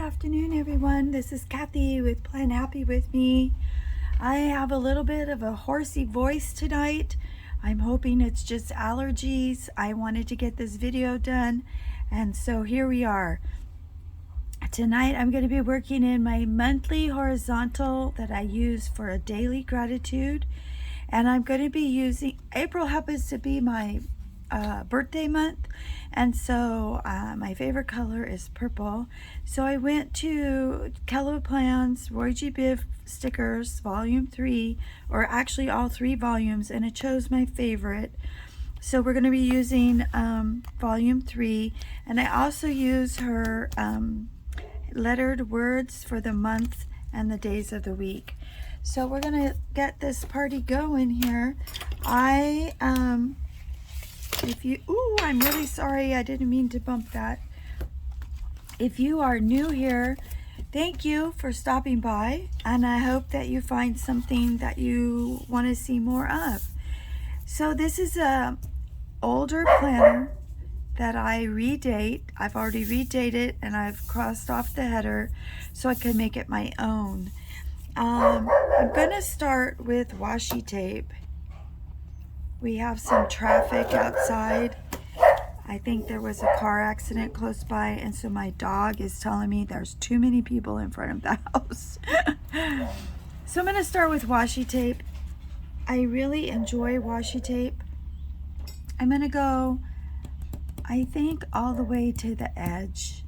afternoon, everyone. This is Kathy with Plan Happy with me. I have a little bit of a horsey voice tonight. I'm hoping it's just allergies. I wanted to get this video done, and so here we are. Tonight I'm going to be working in my monthly horizontal that I use for a daily gratitude, and I'm going to be using, April happens to be my birthday month, and so my favorite color is purple. So I went to Kell Plan's ROYGBIV stickers volume 3, or actually all 3 volumes, and I chose my favorite. So we're going to be using volume 3, and I also use her lettered words for the month and the days of the week. So we're going to get this party going here. I'm really sorry, I didn't mean to bump that. If you are new here, thank you for stopping by, and I hope that you find something that you want to see more of. So this is a older planner that I redate. I've already redated and I've crossed off the header so I can make it my own. I'm gonna start with washi tape. We have some traffic outside. I think there was a car accident close by, and so my dog is telling me there's too many people in front of the house. So I'm going to start with washi tape. I really enjoy washi tape. I'm going to go, I think, all the way to the edge.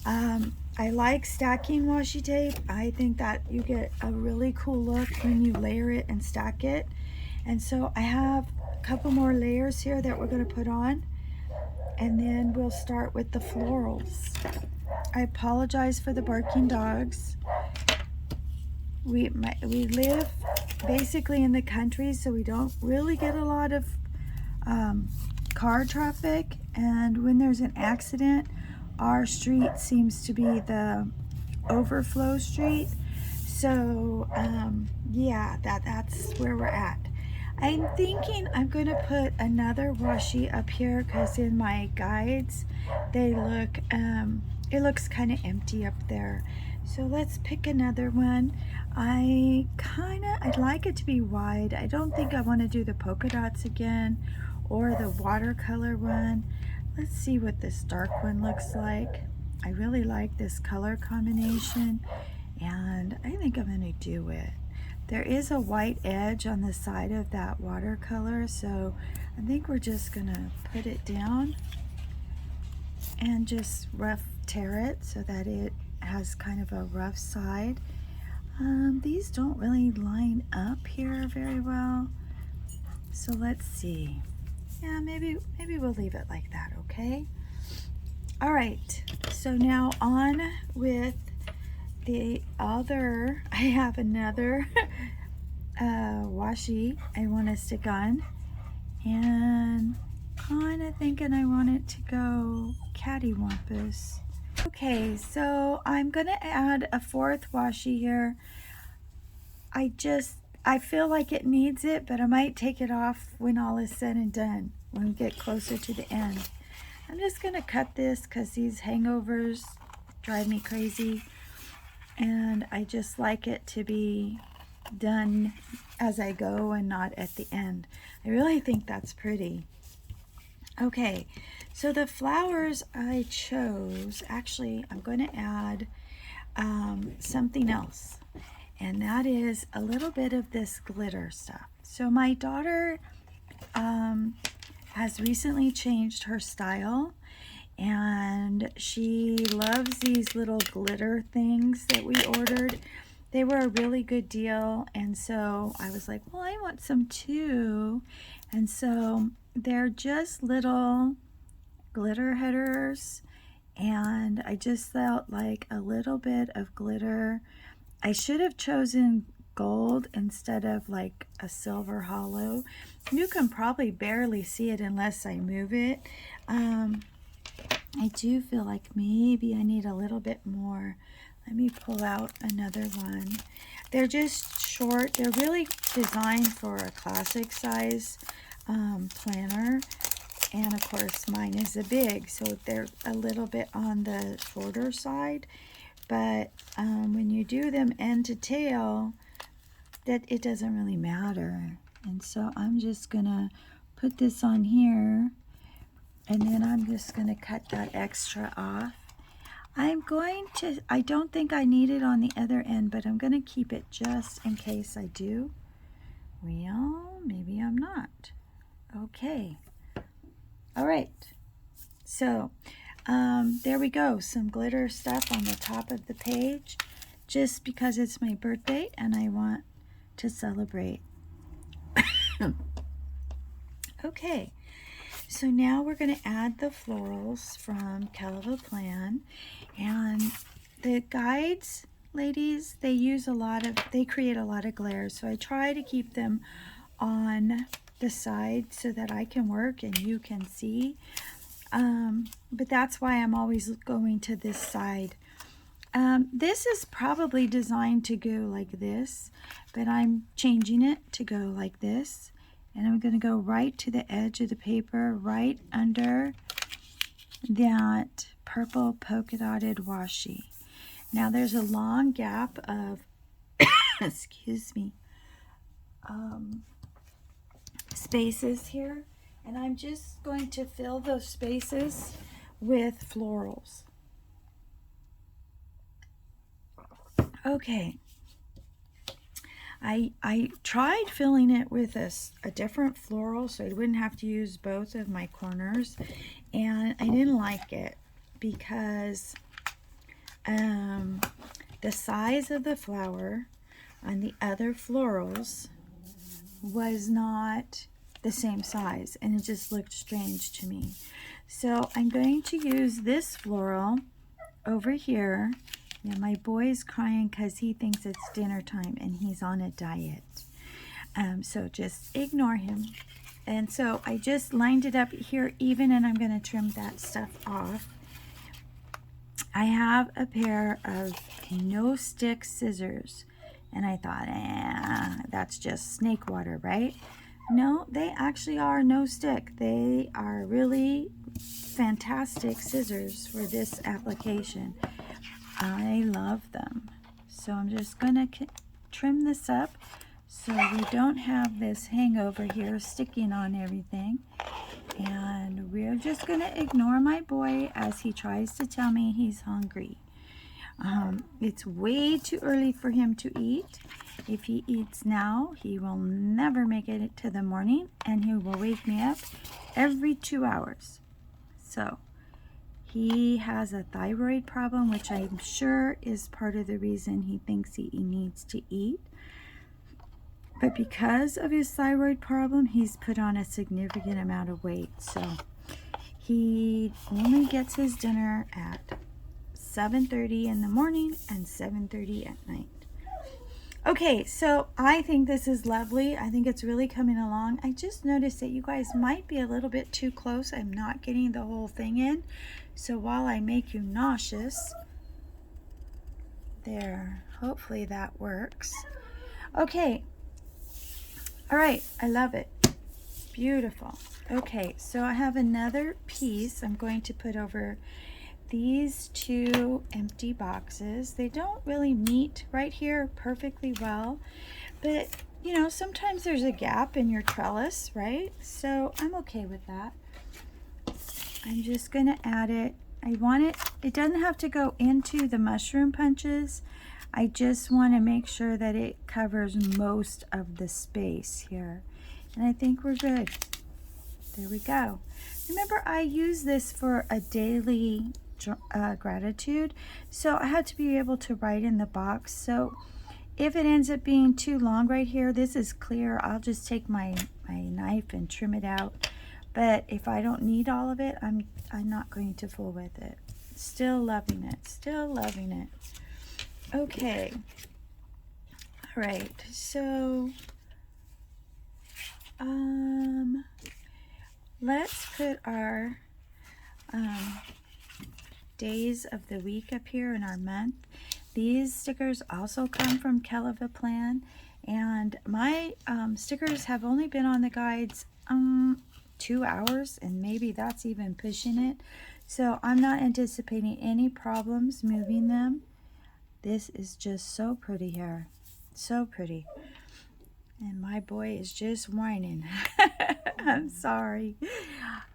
I like stacking washi tape. I think that you get a really cool look when you layer it and stack it. And so I have a couple more layers here that we're going to put on, and then we'll start with the florals. I apologize for the barking dogs. We live basically in the country, so we don't really get a lot of car traffic, and when there's an accident, our street seems to be the overflow street. So yeah, that's where we're at. I'm thinking I'm going to put another washi up here because in my guides they look it looks kind of empty up there. So let's pick another one. I'd like it to be wide. I don't think I want to do the polka dots again or the watercolor one. Let's see what this dark one looks like. I really like this color combination, and I think I'm going to do it. There is a white edge on the side of that watercolor, so I think we're just gonna put it down and just rough tear it so that it has kind of a rough side. These don't really line up here very well, so let's see. Yeah, maybe we'll leave it like that, okay? All right, so now on with the other. I have another washi I want to stick on, and kind of thinking I want it to go cattywampus. Okay, so I'm gonna add a 4th washi here. I feel like it needs it, but I might take it off when all is said and done, when we get closer to the end. I'm just gonna cut this because these hangovers drive me crazy, and I just like it to be done as I go and not at the end. I really think that's pretty. Okay, so the flowers I chose, actually I'm going to add something else, and that is a little bit of this glitter stuff. So my daughter has recently changed her style, and she loves these little glitter things that we ordered. They were a really good deal, and so I was like, well, I want some too. And so they're just little glitter headers, and I just felt like a little bit of glitter. I should have chosen gold instead of like a silver hollow. You can probably barely see it unless I move it. I do feel like maybe I need a little bit more. Let me pull out another one. They're just short. They're really designed for a classic size planner. And of course mine is a big, so they're a little bit on the shorter side. but when you do them end to tail, that it doesn't really matter. And so I'm just gonna put this on here, and then I'm just gonna cut that extra off. I don't think I need it on the other end, but I'm gonna keep it just in case I do. Well, maybe I'm not. Okay. All right. So there we go. Some glitter stuff on the top of the page, just because it's my birthday and I want to celebrate. Okay. So now we're going to add the florals from Kell Plan, and the guides, ladies, they create a lot of glare, so I try to keep them on the side so that I can work and you can see, but that's why I'm always going to this side. This is probably designed to go like this, but I'm changing it to go like this. And I'm going to go right to the edge of the paper, right under that purple polka dotted washi. Now there's a long gap of, excuse me, spaces here. And I'm just going to fill those spaces with florals. Okay. I tried filling it with a different floral so I wouldn't have to use both of my corners, and I didn't like it because the size of the flower on the other florals was not the same size, and it just looked strange to me. So I'm going to use this floral over here. Yeah, my boy's crying because he thinks it's dinner time and he's on a diet. So just ignore him. And so I just lined it up here even, and I'm going to trim that stuff off. I have a pair of no stick scissors, and I thought, that's just snake water, right? No, they actually are no stick. They are really fantastic scissors for this application. I love them. So I'm just going to trim this up so we don't have this hangover here sticking on everything. And we're just going to ignore my boy as he tries to tell me he's hungry. It's way too early for him to eat. If he eats now, he will never make it to the morning, and he will wake me up every 2 hours. So he has a thyroid problem, which I'm sure is part of the reason he thinks he needs to eat. But because of his thyroid problem, he's put on a significant amount of weight. So he only gets his dinner at 7:30 in the morning and 7:30 at night. Okay, so I think this is lovely. I think it's really coming along. I just noticed that you guys might be a little bit too close. I'm not getting the whole thing in. So while I make you nauseous, there, hopefully that works. Okay, all right, I love it. Beautiful. Okay, so I have another piece I'm going to put over these two empty boxes. They don't really meet right here perfectly well, but you know, sometimes there's a gap in your trellis, right? So I'm okay with that. I'm just going to add it. I want it, it doesn't have to go into the mushroom punches. I just want to make sure that it covers most of the space here. And I think we're good. There we go. Remember, I use this for a daily gratitude, so I had to be able to write in the box. So if it ends up being too long right here, this is clear. I'll just take my knife and trim it out. But if I don't need all of it, I'm not going to fool with it. Still loving it. Still loving it. Okay. All right. So let's put our days of the week up here in our month. These stickers also come from Kell Plan, and my stickers have only been on the guides 2 hours, and maybe that's even pushing it. So I'm not anticipating any problems moving them. This is just so pretty here. So pretty. And my boy is just whining. I'm sorry.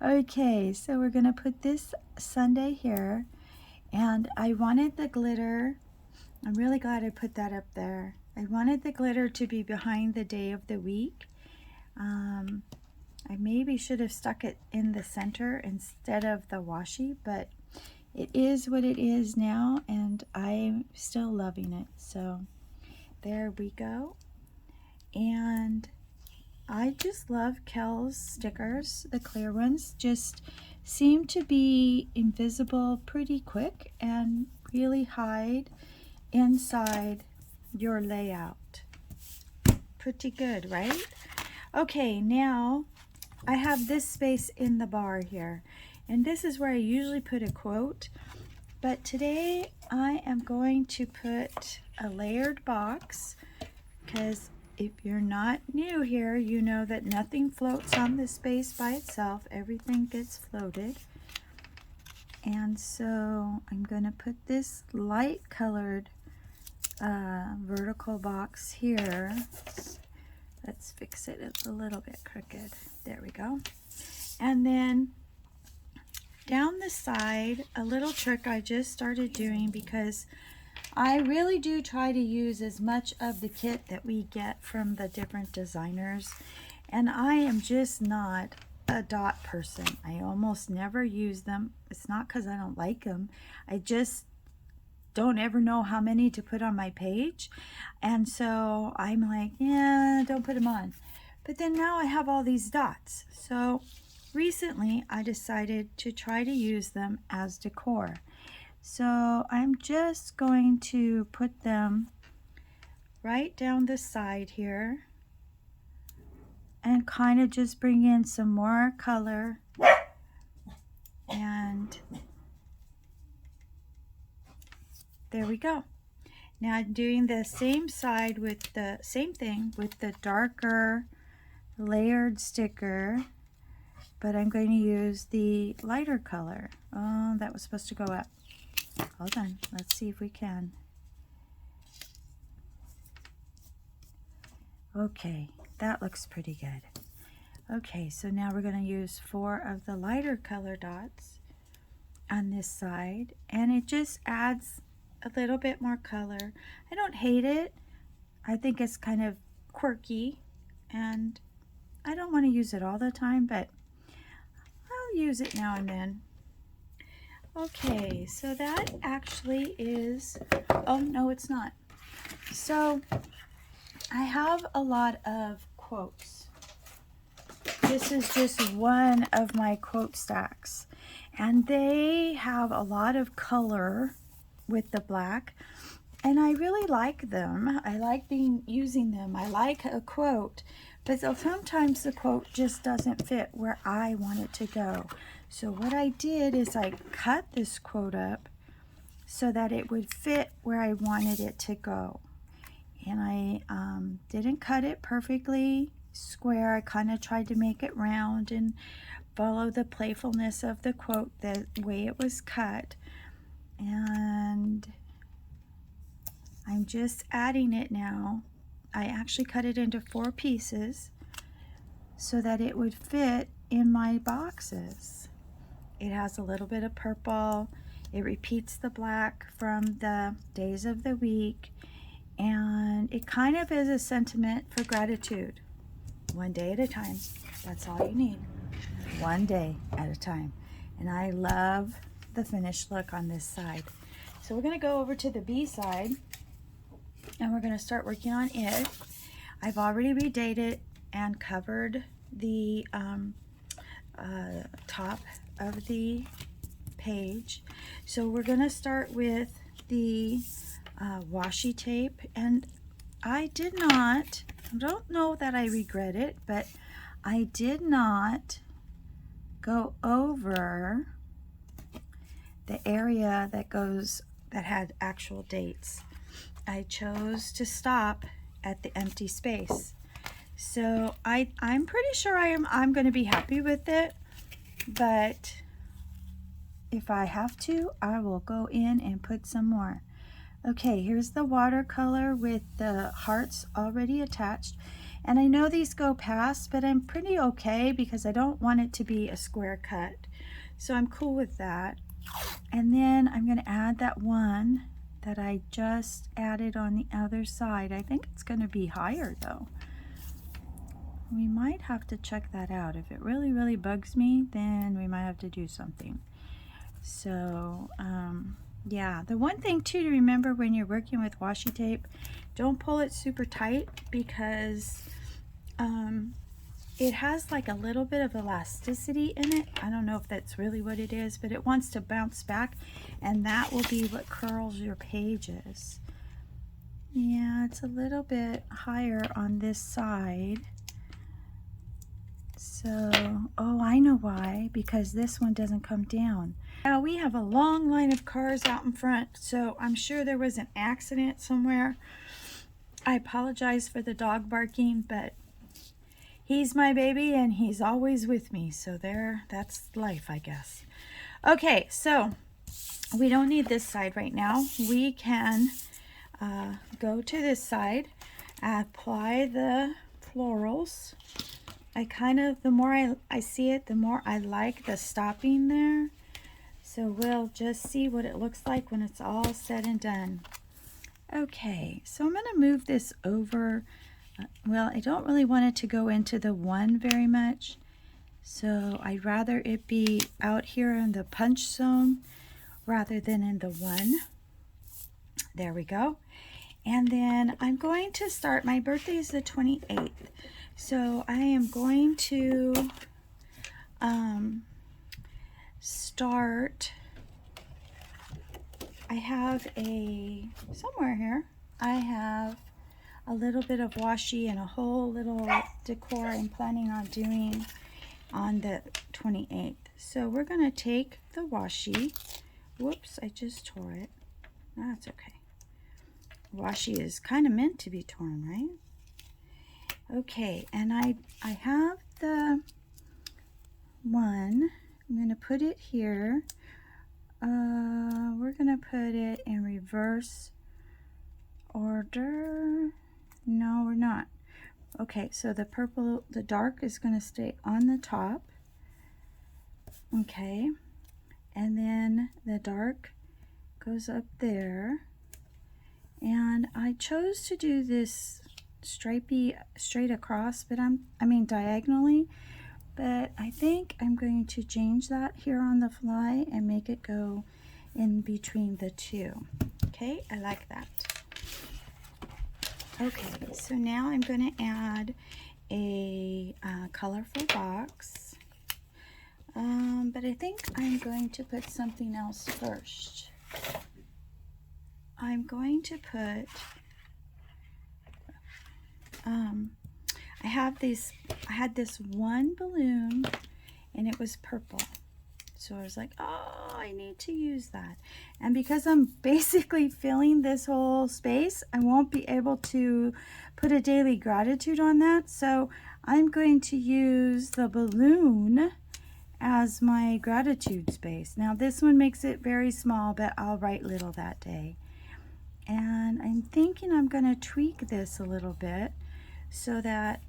Okay, so we're going to put this Sunday here. And I wanted the glitter. I'm really glad I put that up there. I wanted the glitter to be behind the day of the week. I maybe should have stuck it in the center instead of the washi, but it is what it is now, and I'm still loving it. So there we go. And I just love Kell's stickers. The clear ones just seem to be invisible pretty quick and really hide inside your layout. Pretty good, right? Okay, now I have this space in the bar here, and this is where I usually put a quote, but today I am going to put a layered box, because if you're not new here, you know that nothing floats on this space by itself. Everything gets floated. And so I'm going to put this light colored vertical box here. Let's fix it. It's a little bit crooked. There we go. And then down the side, a little trick I just started doing, because I really do try to use as much of the kit that we get from the different designers, and I am just not a dot person. I almost never use them. It's not because I don't like them. I just don't ever know how many to put on my page, and so I'm like, yeah, don't put them on. But then now I have all these dots, so recently I decided to try to use them as decor. So I'm just going to put them right down the side here and kind of just bring in some more color. And there we go. Now I'm doing the same side with the same thing with the darker layered sticker, but I'm going to use the lighter color. Oh, that was supposed to go up. Hold on, let's see if we can. Okay, that looks pretty good. Okay, so now we're going to use 4 of the lighter color dots on this side, and it just adds a little bit more color. I don't hate it. I think it's kind of quirky, and I don't want to use it all the time, but I'll use it now and then. Okay, so that actually is, oh no, it's not. So I have a lot of quotes. This is just one of my quote stacks, and they have a lot of color with the black, and I really like them. I like using them. I like a quote, but sometimes the quote just doesn't fit where I want it to go. So what I did is I cut this quote up so that it would fit where I wanted it to go. And I didn't cut it perfectly square. I kind of tried to make it round and follow the playfulness of the quote the way it was cut. And I'm just adding it now. I actually cut it into 4 pieces so that it would fit in my boxes. It has a little bit of purple. It repeats the black from the days of the week. And it kind of is a sentiment for gratitude. One day at a time. That's all you need. One day at a time. And I love the finished look on this side. So we're going to go over to the B side, and we're going to start working on it. I've already redated and covered the top of the page. So we're going to start with the washi tape, and I don't know that I regret it, but I did not go over the area that had actual dates. I chose to stop at the empty space. So I'm pretty sure I'm going to be happy with it, but if I have to, I will go in and put some more. Okay, here's the watercolor with the hearts already attached. And I know these go past, but I'm pretty okay because I don't want it to be a square cut. So I'm cool with that. And then I'm going to add that one that I just added on the other side. I think it's going to be higher though. We might have to check that out. If it really, really bugs me, then we might have to do something. So, yeah, the one thing too to remember when you're working with washi tape, don't pull it super tight because it has like a little bit of elasticity in it. I don't know if that's really what it is, but it wants to bounce back, and that will be what curls your pages. Yeah, it's a little bit higher on this side. So, oh, I know why, because this one doesn't come down. Now we have a long line of cars out in front, so I'm sure there was an accident somewhere. I apologize for the dog barking, but he's my baby and he's always with me, so that's life, I guess. Okay, so we don't need this side right now. We can go to this side, apply the florals. The more I see it, the more I like the stopping there. So we'll just see what it looks like when it's all said and done. Okay, so I'm going to move this over. Well, I don't really want it to go into the one very much. So I'd rather it be out here in the punch zone rather than in the one. There we go. And then I'm going to start, my birthday is the 28th. So I am going to start, I have somewhere here, I have a little bit of washi and a whole little decor I'm planning on doing on the 28th. So we're going to take the washi. Whoops, I just tore it. That's okay. Washi is kind of meant to be torn, right? Okay, and I have the one. I'm going to put it here. We're going to put it in reverse order. No, we're not. Okay, so the purple, the dark is going to stay on the top. Okay, and then the dark goes up there. And I chose to do this stripey straight across, but I mean diagonally, but I think I'm going to change that here on the fly and make it go in between the two. Okay, I like that. Okay, so now I'm going to add a colorful box, but I think I'm going to put something else first. I'm going to put, I had this one balloon and it was purple. So I was like, oh, I need to use that. And because I'm basically filling this whole space, I won't be able to put a daily gratitude on that. So I'm going to use the balloon as my gratitude space. Now this one makes it very small, but I'll write little that day. And I'm thinking I'm going to tweak this a little bit so that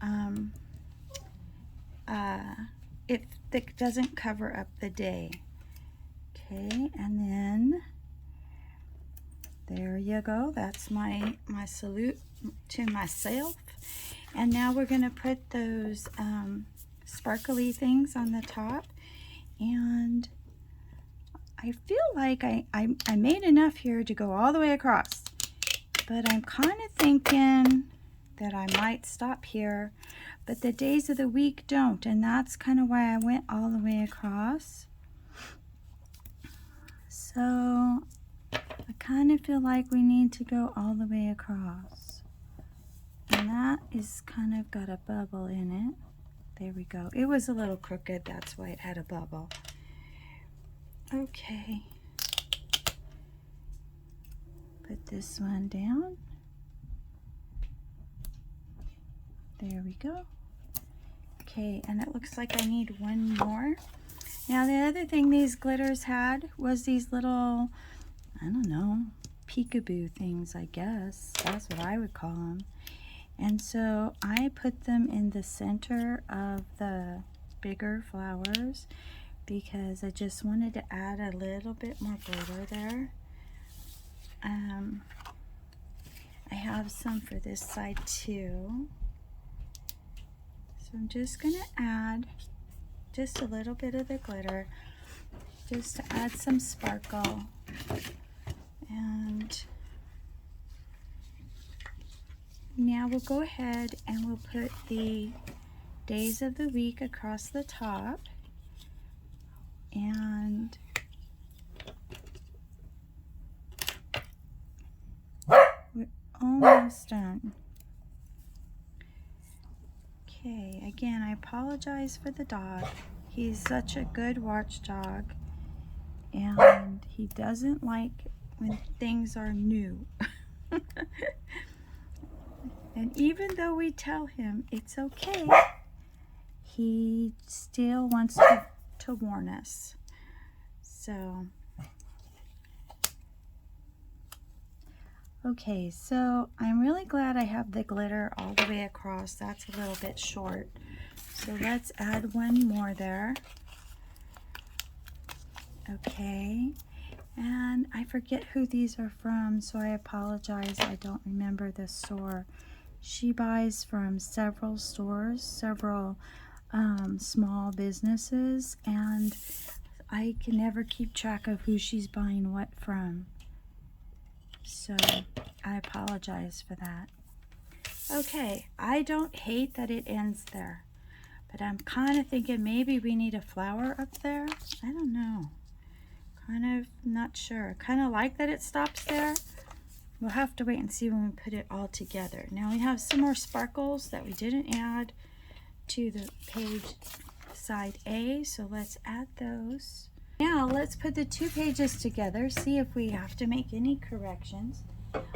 it doesn't cover up the day. Okay, and then there you go. That's my salute to myself. And now we're going to put those sparkly things on the top. And I feel like I made enough here to go all the way across. But I'm kind of thinking that I might stop here, but the days of the week don't, and that's kind of why I went all the way across. So I kind of feel like we need to go all the way across. And that is kind of got a bubble in it. There we go. It was a little crooked, that's why it had a bubble. Okay. Put this one down. There we go. Okay, and it looks like I need one more. Now the other thing these glitters had was these little, I don't know, peekaboo things, I guess. That's what I would call them. And so I put them in the center of the bigger flowers because I just wanted to add a little bit more glitter there. I have some for this side too. So I'm just going to add just a little bit of the glitter just to add some sparkle. And now we'll go ahead and we'll put the days of the week across the top. And we're almost done. Okay, again, I apologize for the dog. He's such a good watchdog, and he doesn't like when things are new. And even though we tell him it's okay, he still wants to warn us. So, okay, so I'm really glad I have the glitter all the way across. That's a little bit short. So let's add one more there. Okay, and I forget who these are from, so I apologize. I don't remember the store. She buys from several stores, several small businesses, and I can never keep track of who she's buying what from. So I apologize for that. Okay, I don't hate that it ends there, but I'm kind of thinking maybe we need a flower up there. I don't know. Kind of not sure. Kind of like that it stops there. We'll have to wait and see when we put it all together. Now we have some more sparkles that we didn't add to the page side A, so let's add those. Now let's put the two pages together, see if we have to make any corrections.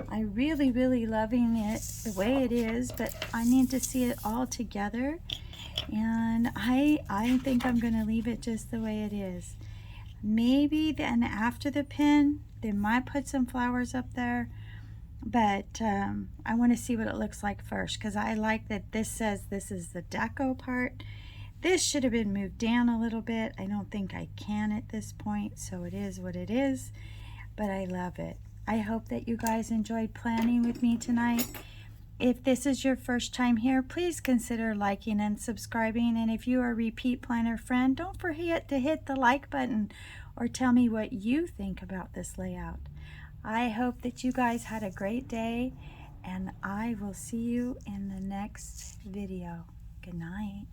I'm really loving it the way it is, but I need to see it all together, and I think I'm going to leave it just the way it is. Maybe then after the pin, they might put some flowers up there, but I want to see what it looks like first, because I like that this says this is the deco part. This should have been moved down a little bit. I don't think I can at this point, so it is what it is, but I love it. I hope that you guys enjoyed planning with me tonight. If this is your first time here, please consider liking and subscribing, and if you are a repeat planner friend, don't forget to hit the like button or tell me what you think about this layout. I hope that you guys had a great day, and I will see you in the next video. Good night.